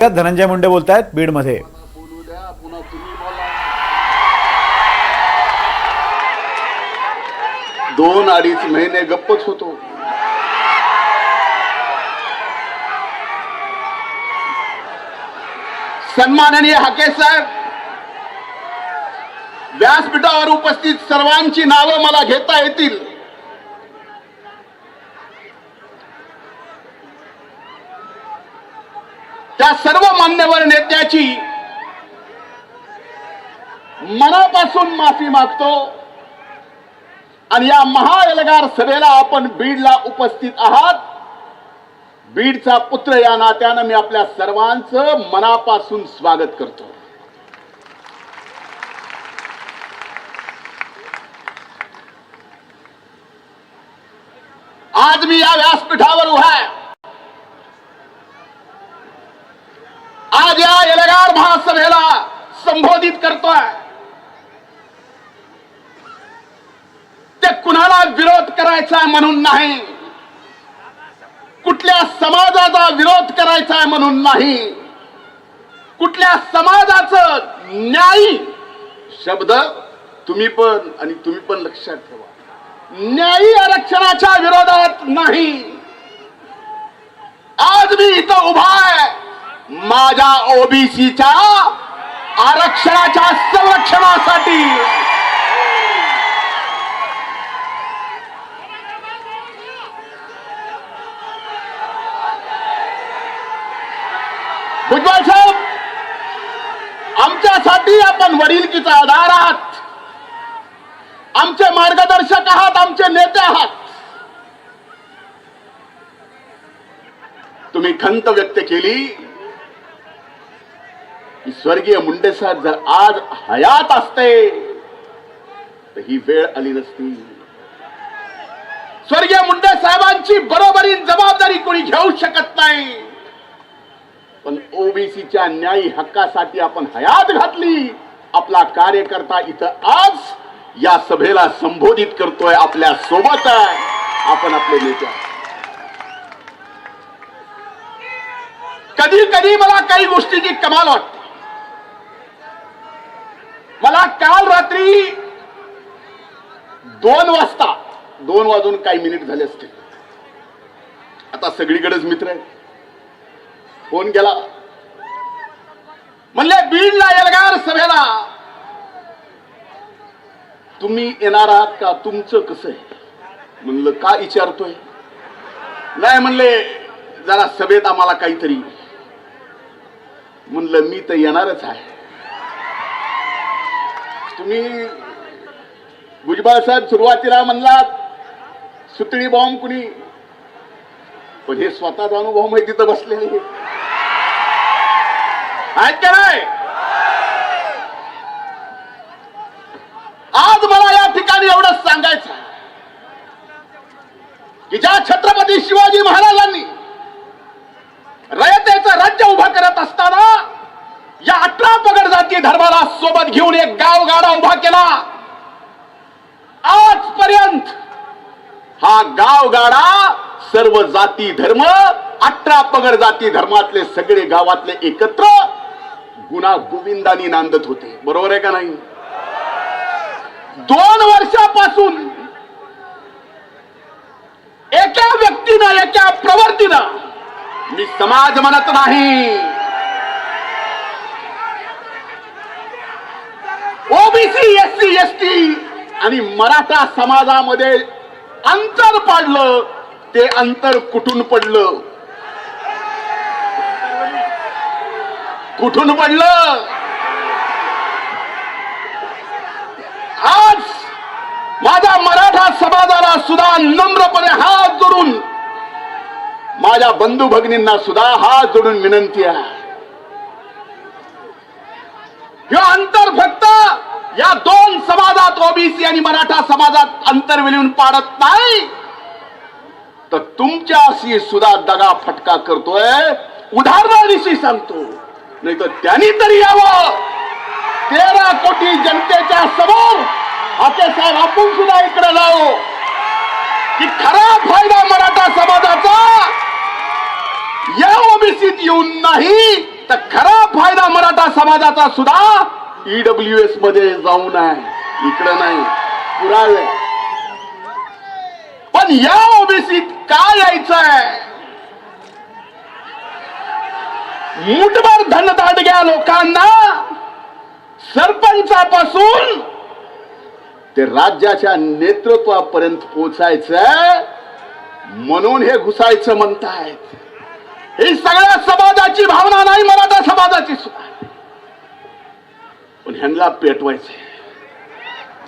धनंजय मुंडे बोलतायत बीडमध्ये. दोन अडीच महिने गप्पच होतो. सन्माननीय हाके साहेब, व्यासपीठावर उपस्थित सर्वांची नावं मला घेता येतील. त्या सर्व मान्यवर नेत्याची मनापासून माफी मागतो आणि या महाएल्गार सभेला आपण बीडला उपस्थित आहात. बीडचा पुत्र या नात्यानं मी आपल्या सर्वांचं मनापासून स्वागत करतो. आज मी या व्यासपीठावर उभा आहे. आज या एल्गार महासभेला संबोधित करतोय. ते कुणाला विरोध करायचा म्हणून नाही, कुठल्या समाजाचा विरोध करायचा म्हणून नाही, कुठल्या समाजाचं न्यायी शब्द तुम्ही पण लक्षात ठेवा, न्यायी आरक्षणाच्या विरोधात नाही. आज मी इथं उभा आहे माझ्या ओबीसीच्या आरक्षणाच्या संरक्षणासाठी. भुजबळ साहेब, आमच्यासाठी आपण वडिलकीचा आधार आहात, आमचे मार्गदर्शक आहात, आमचे नेते आहात. तुम्ही खंत व्यक्त केली की स्वर्गीय मुंडे साहेब जर आज हयात असते तर ही वेळ आली नसती. स्वर्गीय मुंडे साहेबांची बरोबरी जबाबदारी कोणी घेऊ शकत नाही, पण ओबीसीच्या न्यायी हक्कासाठी आपण हयात घातली. आपला कार्यकर्ता इथं आज या सभेला संबोधित करतोय, आपल्या सोबत आहे, आपण आपले नेते. कधी कधी मला काही गोष्टीची कमाल वाटते. मला काल रात्री 2 वाजून काही मिनिट झाले असते. आता सगळीकडेच मित्र आहेत. फोन केला, म्हणले बीडला एल्गार सभेला तुम्ही येणार आहात का, तुमचं कसं आहे. म्हणलं का विचारतोय. नाही म्हणले जरा सभेत आम्हाला काहीतरी. म्हणलं मी तर येणारच आहे. तुम्ही भुजबळ साहेब सुरुवातीला म्हणलात सुतळी बॉम्ब कुणी, पण हे स्वतःचा अनुभव माहिती तिथं बसलेले आहेत का नाही. आज मला या ठिकाणी एवढंच सांगायचं की ज्या छत्रपती शिवाजी महाराजांनी रयतेचं राज्य उभं करत असताना या 18 पगड जाती धर्माला सोबत घेऊन एक गावगाडा उभा केला. आजपर्यंत हा गावगाडा सर्व जाती धर्म 18 पगड जाती धर्मातले सगळे गावातले एकत्र गुणा गोविंदानी नांदत होते. बरोबर आहे का नाही. 2 वर्षापासून एका व्यक्तीनं, एका प्रवृत्तीनं, मी समाज म्हणत नाही, ओबीसी, एससी, एसटी आणि मराठा समाजामध्ये अंतर पडलं. ते अंतर कुठून पडलं, कुठून पडलं. आज माझ्या मराठा समाजाला सुद्धा नम्रपणे हात जोडून, माझ्या बंधू भगिनींना सुद्धा हात जोडून विनंती आहे. हे अंतर फक्त या 2 समाजात, ओबीसी आणि मराठा समाजात अंतर विलीन पाडत नाही, तर तुमच्याशी सुद्धा दगा फटका करतोय. उदाहरणादिशी सांगतो, नाही तर त्यांनी तरी यावं 13 कोटी जनतेच्या समोर. हाके साहेब, आपण सुद्धा इकडे जाऊ की खरा फायदा मराठा समाजाचा या ओबीसीत येऊन नाही तर खरा फायदा मराठा समाजाचा सुद्धा ईडब्ल्यूएस मध्ये जाऊन आहे, इकडे नाही. पुरावे. पण या ओबीसीत काय यायचंय? मुठभर धनदांडग्या लोकांना सरपंचापासून ते राज्याच्या नेतृत्वापर्यंत पोचायचं, म्हणून हे घुसायचं म्हणतायत. ही सगळ्या समाजाची भावना नाही, मराठा समाजाची सुद्धा. पण ह्यांना पेटवायचंय.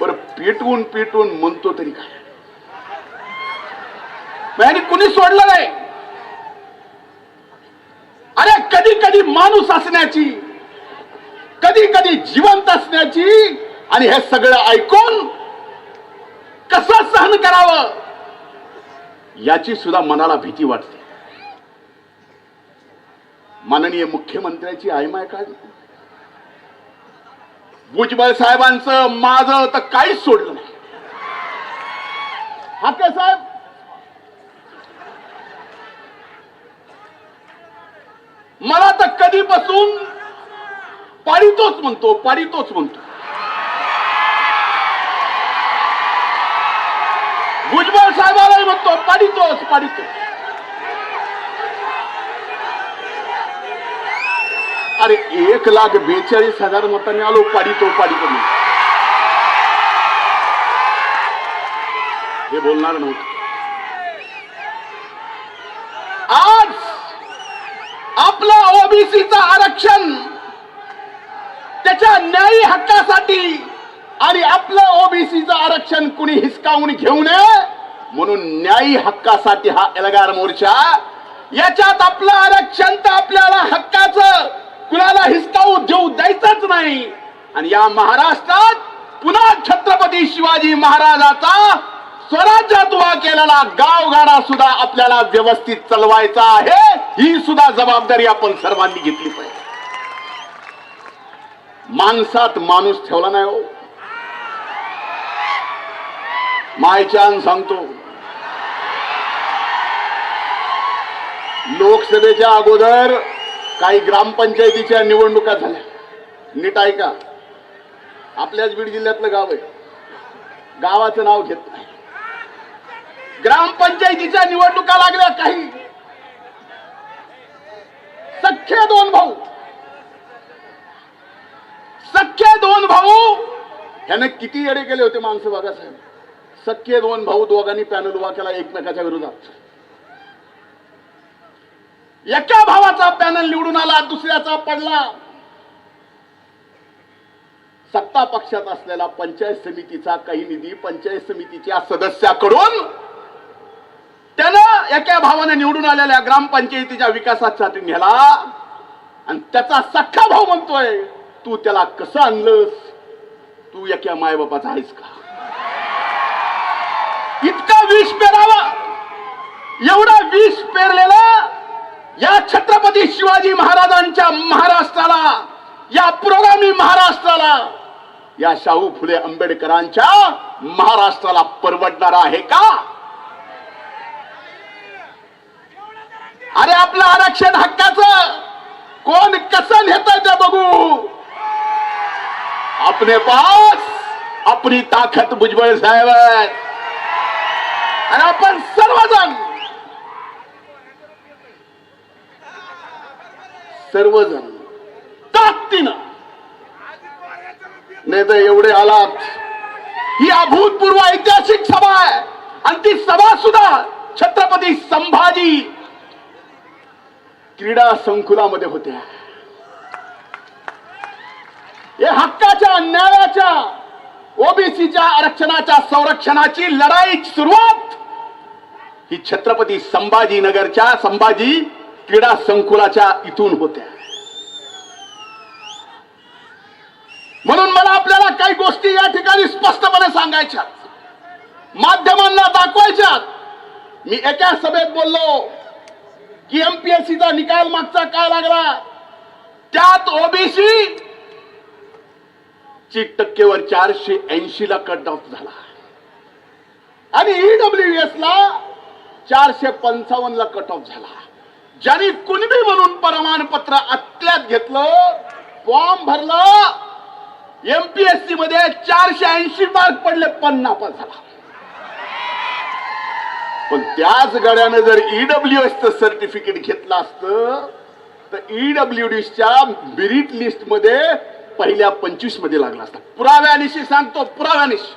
बरं, पेटवून पेटवून म्हणतो तरी काय? ह्यांनी कुणी सोडलं नाही. अरे कधी कधी माणूस असण्याची, कधी कधी जिवंत असण्याची, आणि हे सगळं ऐकून कसं सहन करावं याची सुद्धा मनाला भीती वाटते. माननीय मुख्यमंत्र्याची आयमाय काढली. भुजबळ साहेबांचं माझं तर काहीच सोडलं नाही. हाके साहेब, मला तर कधीपासून पाडितोच म्हणतो, पाडितोच म्हणतो. भुजबळ साहेबालाही म्हणतो पाडितोच, पाडितोच. अरे 1,42,000 मतांनी आलो, पाडितो पाडितो. हे बोलणार नव्हतं. आज आपलं ओबीसीचं आरक्षण त्याच्या न्यायी हक्कासाठी, आणि आपलं ओबीसीचं आरक्षण कुणी हिसकावून घेऊ नये म्हणून न्यायी हक्कासाठी हा एल्गार मोर्चा. याच्यात आपलं आरक्षण तर आपल्याला हक्काचं कुणाला हिसकावू देऊ द्यायचंच नाही. आणि या महाराष्ट्रात पुन्हा छत्रपती शिवाजी महाराजाचा स्वराज्यात उभा केलेला गावगाडा सुद्धा आपल्याला व्यवस्थित चालवायचा आहे. ही सुद्धा जबाबदारी आपण सर्वांनी घेतली पाहिजे. माणसात माणूस ठेवला नाही हो. मायच्यान सांगतो, लोकसभेच्या अगोदर काही ग्रामपंचायतीच्या निवडणुका झाल्या. नीट ऐका, आपल्याच बीड जिल्ह्यातलं गाव आहे, गावाचं नाव घेत नाही. ग्रामपंचायतीच्या निवडणुका लागल्या. काही सख्खे दोन भाऊ, सख्खे दोन भाऊ ह्याने किती येडे केले होते माणसं बघा साहेब. सख्खे दोन भाऊ, दोघांनी पॅनल उभा केला एकमेकाच्या विरोधात. एका भावाचा पॅनल निवडून आला, दुसऱ्याचा पडला. सत्ता पक्षात असलेला पंचायत समितीचा काही निधी पंचायत समितीच्या सदस्याकडून त्यानं एका भावाने निवडून आलेल्या ग्रामपंचायतीच्या विकासासाठी नेला. आणि त्याचा सख्खा भाऊ म्हणतोय, तू त्याला कसं आणलंस? तू एका मायबापाचा आहेस का? इतका विष पेरावा, एवढा विष पेरलेला या छत्रपती शिवाजी महाराजांच्या महाराष्ट्राला, या पुरोगामी महाराष्ट्राला, या शाहू फुले आंबेडकरांच्या महाराष्ट्राला परवडणार आहे का? अरे आपलं आरक्षण हक्काचं कोण कसं नेतं ते बघू. अपने पास अपनी ताकद भुजबळ साहेब आहेत. आणि आपण सर्वजण ताकदीनं, नाही तर एवढे आलात. ही अभूतपूर्व ऐतिहासिक सभा आहे. आणि ती सभा सुद्धा छत्रपती संभाजी क्रीडा संकुलामध्ये होत्या. हे हक्काच्या, न्यायाच्या, ओबीसीच्या आरक्षणाच्या संरक्षणाची लढाईची सुरुवात ही छत्रपती संभाजीनगरच्या संभाजी क्रीडा संकुलाच्या इथून होत्या. म्हणून मला आपल्याला काही गोष्टी या ठिकाणी स्पष्टपणे सांगायच्या, माध्यमांना दाखवायच्या. मी एका सभेत बोललो की एमपीएससीचा निकाल मागचा काय लागला, त्यात ओबीसी ची टक्केवर 480 ला कट ऑफ झाला आणि ईडब्ल्यूएस ला 455 ला कट ऑफ झाला. ज्यांनी कुणबी म्हणून प्रमाणपत्र आतल्यात घेतलं, फॉर्म भरलं, एमपीएससी मध्ये 480 मार्क पडले, पण नापास झाला. पण त्याच गड्यानं जर ईडब्ल्यूएस सर्टिफिकेट घेतलं असतं तर ईडब्ल्यूडीच्या मेरिट लिस्ट मध्ये पहिल्या 25 मध्ये लागला असता. पुराव्यानिशी सांगतो, पुराव्यानिशी.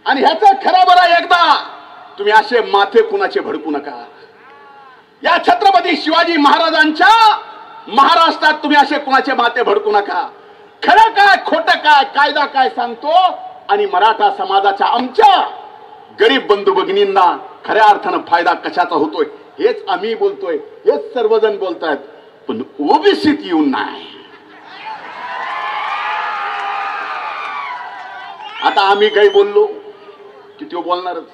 आणि ह्याचा खरा बरा एकदा तुम्ही असे माथे कुणाचे भडकू नका. या छत्रपती शिवाजी महाराजांच्या महाराष्ट्रात तुम्ही असे कुणाचे माथे भडकू नका. खरं काय खोटं काय, कायदा काय सांगतो, आणि मराठा समाजाच्या आमच्या गरीब बंधू भगिनींना खऱ्या अर्थानं फायदा कशाचा होतोय हेच आम्ही बोलतोय, हेच सर्वजण बोलतायत, पण ओबीसीत येऊन नाही. आता आम्ही काही बोललो की तो बोलणारच.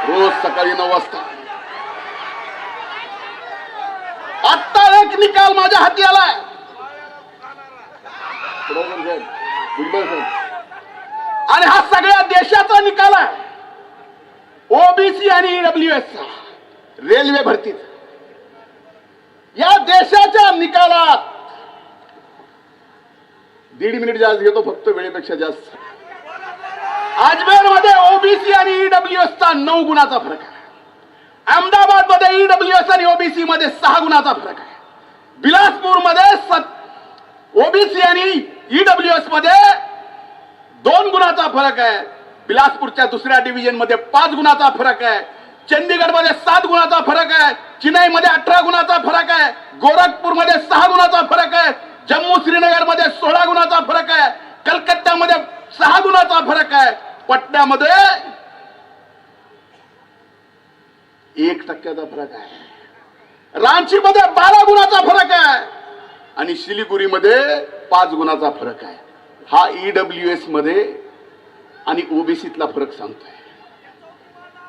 रोज सकाळी 9 वाजता आता एक निकाल माझ्या हाती आलाय. आणि हा सगळ्या देशाचा निकाल आहे. ओबीसी आणि ईडब्ल्यूएस रेल्वे भरतीत या देशाच्या निकालात 1.5 मिनिट जास्त घेतो, फक्त वेळेपेक्षा जास्त. अजमेर मध्ये ओबीसी आणि ईडब्ल्यूएसचा 9 गुणाचा फरक आहे. अहमदाबाद मध्ये ईडब्ल्यूएस आणि ओबीसी मध्ये 6 गुणाचा फरक आहे. बिलासपूर मध्ये ओबीसी आणि ईडब्ल्यूएस मध्ये 2 गुणाचा फरक आहे. बिलासपूरच्या दुसऱ्या डिव्हिजन मध्ये 5 गुणाचा फरक आहे. चंदीगड मध्ये 7 गुणाचा फरक आहे. चेन्नई मध्ये 18 गुणाचा फरक आहे. गोरखपूर मध्ये 6 गुणाचा फरक आहे. जम्मू श्रीनगर मध्ये 16 गुणाचा फरक आहे. कलकत्ता मध्ये 6 गुणाचा फरक आहे. पटण्यामध्ये 1% फरक आहे. रांची मध्ये 12 गुणाचा फरक आहे आणि सिलिगुरी मध्ये 5 गुणाचा फरक आहे. हा ईडब्ल्यूएस मध्ये आणि ओबीसीतला फरक सांगतोय.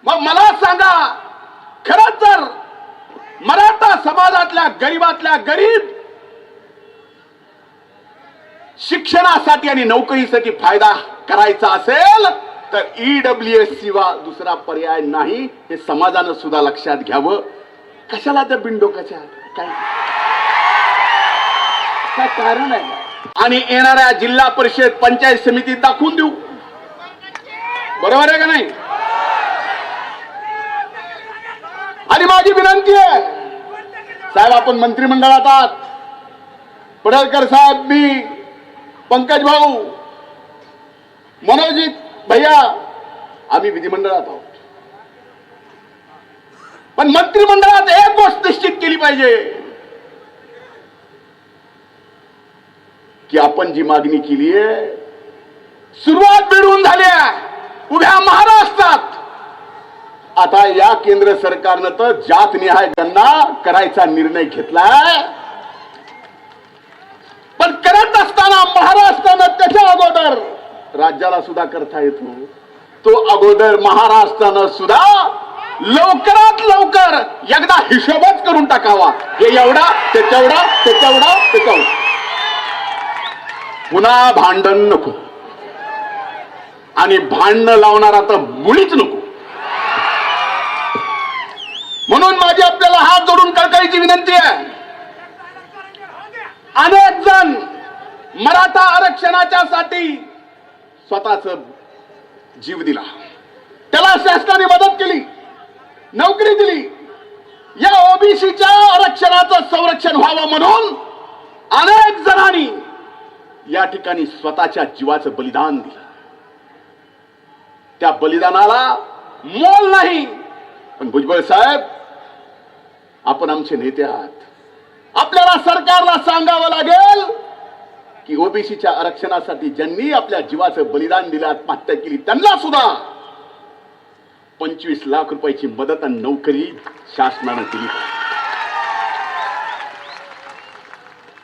मग मला सांगा, खरंच जर मराठा समाजातल्या गरीबातल्या गरीब शिक्षणासाठी आणि नोकरीसाठी फायदा करायचा असेल तर ईडब्ल्यूएस शिवाय दुसरा पर्याय नाही, हे समाजानं सुद्धा लक्षात घ्यावं. कशाला त्या बिनडोकाच्या काय काय कारण आहे? आणि येणाऱ्या जिल्हा परिषद पंचायत समितीत दाखवून देऊ. बरोबर आहे का नाही? आणि माझी विनंती आहे साहेब, आपण मंत्रिमंडळात आहात, पडळकर साहेब, मी, पंकज भाऊ, मनोजित भैया, आम्ही विधिमंडळात आहोत. पण मंत्रिमंडळात एक गोष्ट निश्चित केली पाहिजे की आपण जी मागणी केली आहे, सुरुवात मिळवून झाली आहे उभ्या महाराष्ट्रात. आता या केंद्र सरकारनं तर जातनिहाय गणना करायचा निर्णय घेतलाय. पण करत असताना महाराष्ट्रानं त्याच्या अगोदर राज्याला सुद्धा करता येतो. तो अगोदर महाराष्ट्रानं सुद्धा लवकरात लवकर एकदा हिशोबच करून टाकावा. हे एवढा, ते तेवढा, ते तेवढा, ते तेवढा. पुन्हा भांडण नको आणि भांडण लावणारा तर मुळीच नको. म्हणून माझी आपल्याला हात जोडून कळकळीची विनंती आहे. अनेक जण मराठा आरक्षणाच्या साठी स्वतःच जीव दिला, त्याला शासनाने मदत केली, नोकरी दिली. या ओबीसीच्या आरक्षणाचं संरक्षण व्हावं म्हणून अनेक जणांनी या ठिकाणी स्वतःच्या जीवाचं बलिदान दिलं. त्या बलिदानाला मोल नाही. पण भुजबळ साहेब, आपण आमचे नेते आहात. आपल्याला सरकारला सांगावं लागेल की ओबीसीच्या आरक्षणासाठी ज्यांनी आपल्या जीवाचं बलिदान दिलं, आत्महत्या केली, त्यांना सुद्धा 25 लाख रुपयाची मदत आणि नोकरी शासनानं दिली.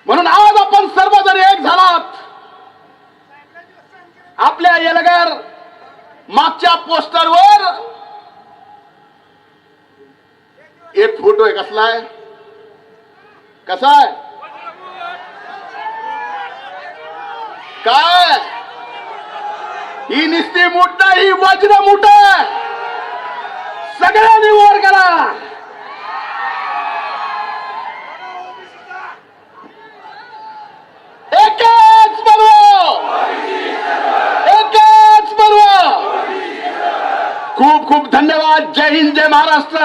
म्हणून आज आपण सर्वजण एक झालात. आपल्या येलगार मागच्या पोस्टरवर एक फोटो आहे. कसला आहे? कसा आहे? काय? ही निस्ती मूठ नाही, वज्र मूठ आहे. सगळ्यांनी वर करा. खूप खूप धन्यवाद. जय हिंद, जय महाराष्ट्र.